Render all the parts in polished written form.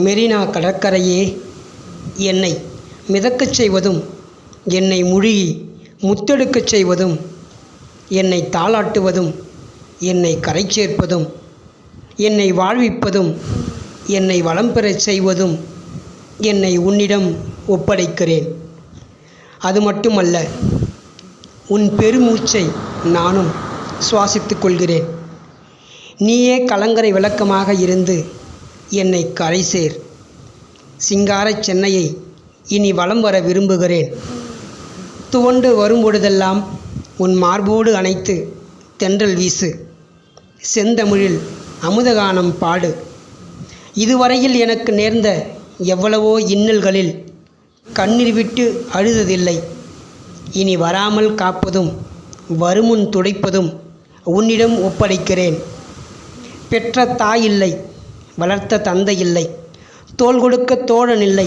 மெரினா கடற்கரையே, என்னை மிதக்கச் செய்வதும், என்னை முழுகி முத்தெடுக்கச் செய்வதும், என்னை தாலாட்டுவதும், என்னை கரை சேர்ப்பதும், என்னை வாழ்விப்பதும், என்னை வளம் பெறச் செய்வதும், என்னை உன்னிடம் ஒப்படைக்கிறேன். அது மட்டுமல்ல, உன் பெருமூச்சை நானும் சுவாசித்துக் கொள்கிறேன். நீயே கலங்கரை விளக்கமாக இருந்து என்னை கரை சேர். சிங்காரச் சென்னையை இனி வலம் வர விரும்புகிறேன். துவண்டு வரும்பொழுதெல்லாம் உன் மார்போடு அணைத்து தென்றல் வீசு. செந்தமிழில் அமுதகானம் பாடு. இதுவரையில் எனக்கு நேர்ந்த எவ்வளவோ இன்னல்களில் கண்ணீர் விட்டு அழுததில்லை. இனி வராமல் காப்பதும் வருமுன் துடைப்பதும் உன்னிடம் ஒப்படைக்கிறேன். பெற்ற தாய் இல்லை, வளர்த்த தந்தை இல்லை, தோள் கொடுக்க தோழன் இல்லை,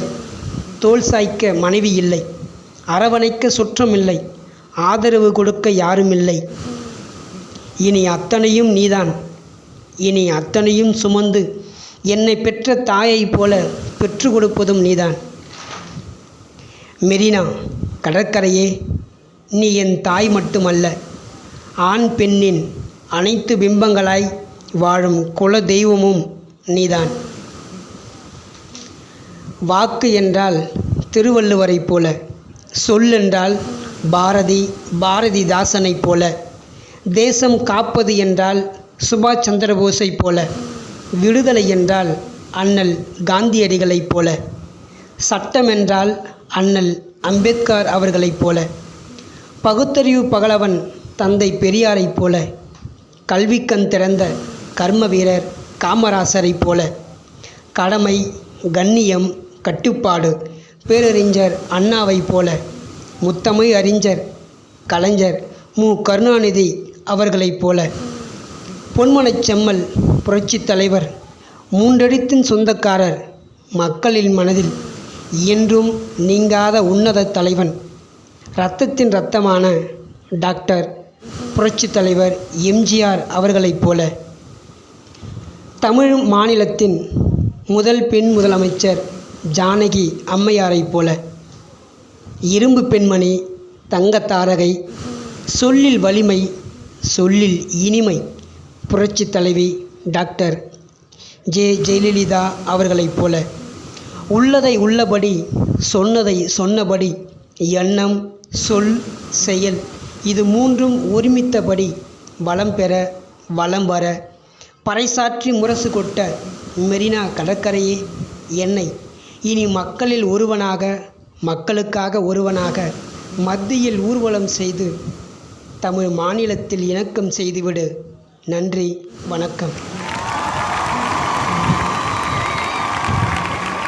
தோள் சாய்க்க மனைவி இல்லை, அரவணைக்க சுற்றம் இல்லை, ஆதரவு கொடுக்க யாரும் இல்லை. இனி அத்தனையும் நீதான். இனி அத்தனையும் சுமந்து என்னை பெற்ற தாயைப் போல பெற்று கொடுப்பதும் நீதான். மெரினா கடற்கரையே, நீ என் தாய் மட்டுமல்ல, ஆண் பெண்ணின் அனைத்து பிம்பங்களாய் வாழும் குல தெய்வமும் நீதான். வாக்கு என்றால் திருவள்ளுவரைப் போல, சொல்லென்றால் பாரதிதாசனைப் போல, தேசம் காப்பது என்றால் சுபாஷ் சந்திரபோஸைப் போல, விடுதலை என்றால் அண்ணல் காந்தியடிகளைப் போல, சட்டம் என்றால் அண்ணல் அம்பேத்கர் அவர்களைப் போல, பகுத்தறிவு பகலவன் தந்தை பெரியாரைப் போல, கல்விக்கண் திறந்த கர்ம வீரர் காமராசரைப் போல, கடமை, கண்ணியம், கட்டுப்பாடு பேரறிஞர் அண்ணாவைப் போல, முத்தமிழ் அறிஞர் கலைஞர் மு. கருணாநிதி அவர்களைப் போல, பொன்மனச் செம்மல் புரட்சித் தலைவர், மூன்றெழுத்தின் சொந்தக்காரர், மக்களின் மனதில் என்றும் நீங்காத உன்னத தலைவன், இரத்தத்தின் இரத்தமான டாக்டர் புரட்சித் தலைவர் எம்ஜிஆர் அவர்களைப் போல, தமிழ் மாநிலத்தின் முதல் பெண் முதலமைச்சர் ஜானகி அம்மையாரைப் போல, இரும்பு பெண்மணி, தங்கத்தாரகை, சொல்லில் வலிமை, சொல்லில் இனிமை புரட்சித் தலைவி டாக்டர் ஜெயலலிதா அவர்களைப் போல, உள்ளதை உள்ளபடி, சொன்னதை சொன்னபடி, எண்ணம், சொல், செயல் இது மூன்றும் ஒருமித்தபடி வளம் பெற, வளம் வர, பறைசாற்றி முரசு கொட்ட மெரினா கடற்கரையே, என்னை இனி மக்களில் ஒருவனாக, மக்களுக்காக ஒருவனாக மத்தியில் ஊர்வலம் செய்து தமிழ் மாநிலத்தில் இணக்கம் செய்துவிடு. நன்றி, வணக்கம்.